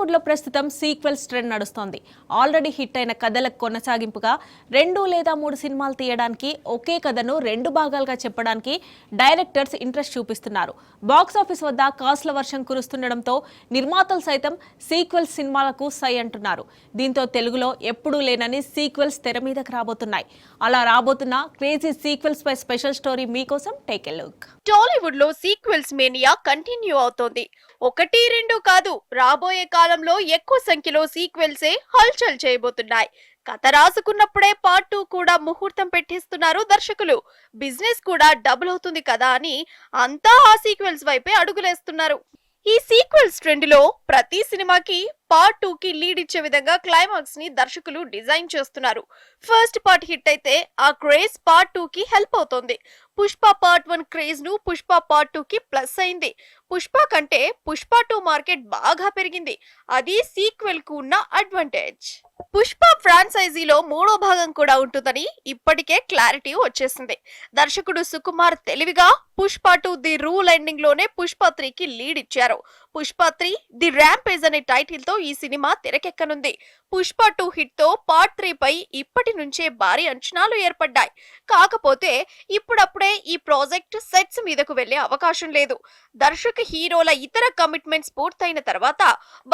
టాలీవుడ్ లో ప్రస్తుతం sequels trend నడుస్తోంది. ఆల్రెడీ హిట్ అయిన కథలకు కొనసాగింపుగా 2 లేదా 3 సినిమాలు తీయడానికి, ఒకే కథను 2 భాగాలుగా చెప్పడానికి డైరెక్టర్స్ ఇంట్రెస్ట్ చూపిస్తున్నారు. బాక్స్ ఆఫీస్ వద్ద కాస్ట్ల వర్షం కురుస్తుండటంతో నిర్మాతలు సైతం సీక్వెల్స్ సినిమాలకు సై అంటున్నారు. దీంతో తెలుగులో ఎప్పుడూ లేనని సీక్వెల్స్ తెర మీదకు రాబోతున్నాయి. అలా రాబోతున్న క్రేజీ సీక్వెల్స్ పై స్పెషల్ స్టోరీ మీకోసం టేక్ ఎ లుక్. టాలీవుడ్ లో సీక్వెల్స్ మేనియా కంటిన్యూ అవుతోంది. 1-2 కాదు, రాబోయే కాలంలో ఎక్కువ సంఖ్యలో సీక్వెల్సే హల్చల్ చేయబోతున్నాయి. కథ రాసుకున్నప్పుడే పార్ట్ 2 కూడా ముహూర్తం పెట్టిస్తున్నారు దర్శకులు. బిజినెస్ కూడా డబుల్ అవుతుంది కదా అని అంతా ఆ సీక్వెల్స్ వైపే అడుగులేస్తున్నారు. ఈ సీక్వెల్స్ ట్రెండ్ లో ప్రతి సినిమాకి పార్ట్ 2 కి లీడ్ ఇచ్చే విధంగా క్లైమాక్స్ ని దర్శకులు డిజైన్ చేస్తున్నారు. ఫస్ట్ పార్ట్ హిట్ అయితే ఆ క్రేజ్ పార్ట్ 2 కి హెల్ప్ అవుతోంది. పుష్ప పార్ట్ 1 క్రేజ్ ను పుష్ప పార్ట్ 2 కి ప్లస్ అయింది. పుష్ప కంటే పుష్ప 2 మార్కెట్ బాగా పెరిగింది. అది సీక్వెల్ కు ఉన్న అడ్వాంటేజ్. పుష్ప ఫ్రాంచైజీలో 3వ భాగం కూడా ఉంటుందని ఇప్పటికే క్లారిటీ వచ్చేసింది. దర్శకుడు సుకుమార్ తెలివిగా పుష్ప 2 ది రూల్ ఎండింగ్ లోనే పుష్ప 3 కి లీడ్ ఇచ్చారు. పుష్ప 3 ది ర్యాంపేజ్ అనే టైటిల్ తో ఈ సినిమా తెరకెక్కనుంది. పుష్ప 2 హిట్ తో పార్ట్ 3 పై ఇప్పటి నుంచే భారీ అంచనాలు ఏర్పడ్డాయి. కాకపోతే ఇప్పుడప్పుడే ఈ ప్రాజెక్ట్ సెట్స్ మీదకు వెళ్లే అవకాశం లేదు. దర్శక హీరోల ఇతర కమిట్మెంట్స్ పూర్తయిన తర్వాత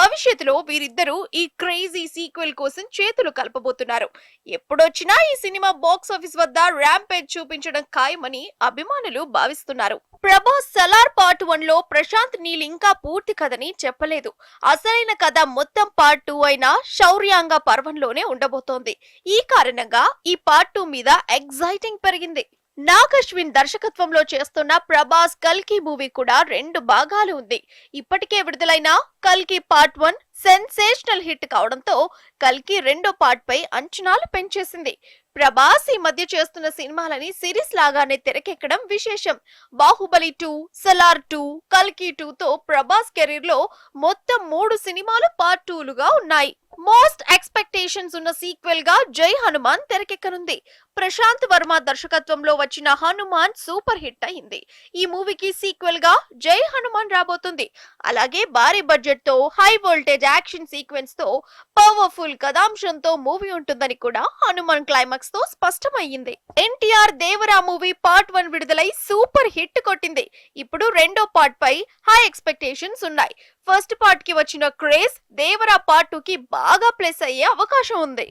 భవిష్యత్తులో వీరిద్దరూ ఈ క్రేజీ సీక్వెల్ కోసం చేతులు కలపబోతున్నారు. ఎప్పుడొచ్చినా ఈ సినిమా బాక్స్ ఆఫీస్ వద్ద ర్యాంపేజ్ చూపించడం ఖాయమని అభిమానులు భావిస్తున్నారు. ప్రభాస్ సలార్ పార్ట్ 1 లో ప్రశాంత్ నీల్ ఇంకా పూర్తి కథని చెప్పలేదు. అసలైన కథ మొత్తం పార్ట్ 2 అయిన శౌర్యాంగ పర్వంలోనే ఉండబోతోంది. ఈ కారణంగా ఈ పార్ట్ 2 మీద ఎగ్జైటింగ్ పెరిగింది. నాగ్ అశ్విన్ దర్శకత్వంలో చేస్తున్న ప్రభాస్ కల్కి మూవీ కూడా 2 భాగాలు ఉంది. ఇప్పటికే విడుదలైన కల్కి పార్ట్ 1 సెన్సేషనల్ హిట్ కావడంతో కల్కి 2వ పార్ట్ పై అంచనాలు పెంచేసింది. ప్రభాస్ ఈ మధ్య చేస్తున్న సినిమాలని సిరీస్ లాగానే తెరకెక్కడం విశేషం. బాహుబలి 2, సలార్ 2, కల్కి 2 తో ప్రభాస్ కెరీర్ లో మొత్తం 3 సినిమాలు పార్ట్ 2లుగా ఉన్నాయి. మోస్ట్ ఎక్స్పెక్టేషన్స్ ఉన్న సీక్వెల్ గా జై హనుమాన్ తెరకెక్కనుంది. ప్రశాంత్ వర్మ దర్శకత్వంలో వచ్చిన హనుమాన్ సూపర్ హిట్ అయింది. ఈ మూవీకి సీక్వెల్ గా జై హనుమాన్ రాబోతుంది. అలాగే భారీ బడ్జెట్ తో హై వోల్టేజ్ యాక్షన్ సీక్వెన్స్ తో పవర్ఫుల్ కథాంశంతో మూవీ ఉంటుందని కూడా హనుమాన్ క్లైమాక్స్ తో స్పష్టమయ్యింది. ఎన్టీఆర్ దేవరా మూవీ పార్ట్ 1 విడుదలై సూపర్ హిట్ కొట్టింది. ఇప్పుడు 2వ పార్ట్ పై హై ఎక్స్పెక్టేషన్స్ ఉన్నాయి. ఫస్ట్ పార్ట్ కి వచ్చిన క్రేజ్ దేవరా పార్ట్ 2 కి బాగా ప్లస్ అయ్యే అవకాశం ఉంది.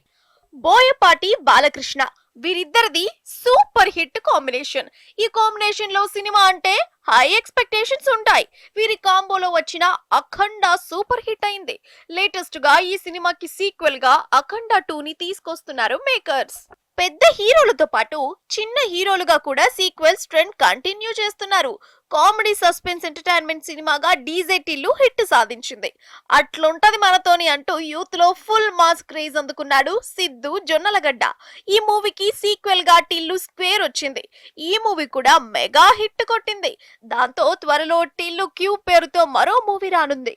బోయపాటి బాలకృష్ణ వీరిద్దరిది సూపర్ హిట్ కాంబినేషన్. ఈ కాంబినేషన్ లో సినిమా అంటే హై ఎక్స్పెక్టేషన్స్ ఉంటాయి. వీరి కాంబోలో వచ్చిన అఖండ సూపర్ హిట్ అయింది. లేటెస్ట్ గా ఈ సినిమాకి సీక్వెల్ గా అఖండ 2 ని తీసుకొస్తున్నారు మేకర్స్. పెద్ద హీరోలతో పాటు చిన్న హీరోలుగా కూడా సీక్వెల్స్ ట్రెండ్ కంటిన్యూ చేస్తున్నారు. కామెడీ సస్పెన్స్ ఎంటర్టైన్మెంట్ సినిమాగా డీజే టిల్లు హిట్ సాధించింది. అట్లుంటది మనతోని అంటూ యూత్ లో ఫుల్ మాస్ క్రేజ్ అందుకున్నాడు సిద్ధు జొన్నలగడ్డ. ఈ మూవీకి సీక్వెల్ గా టిల్లు స్క్వేర్ వచ్చింది. ఈ మూవీ కూడా మెగా హిట్ కొట్టింది. దాంతో త్వరలో టిల్లు క్యూ పేరుతో మరో మూవీ రానుంది.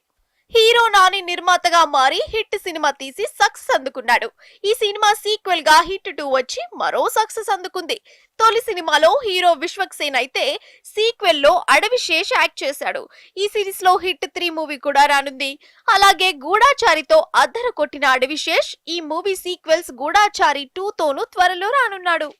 హీరో నాని నిర్మాతగా మారి హిట్ సినిమా తీసి సక్సెస్ అందుకున్నాడు. ఈ సినిమా సీక్వెల్ గా హిట్ 2 వచ్చి మరో సక్సెస్ అందుకుంది. తొలి సినిమాలో హీరో విశ్వక్సేన్ అయితే సీక్వెల్ లో అడవిశేష్ యాక్ట్ చేశాడు. ఈ సిరీస్ లో హిట్ 3 మూవీ కూడా రానుంది. అలాగే గూఢాచారితో అద్దర కొట్టిన అడవిశేష్ ఈ మూవీ సీక్వెల్స్ గూఢాచారి 2 తోనూ త్వరలో రానున్నాడు.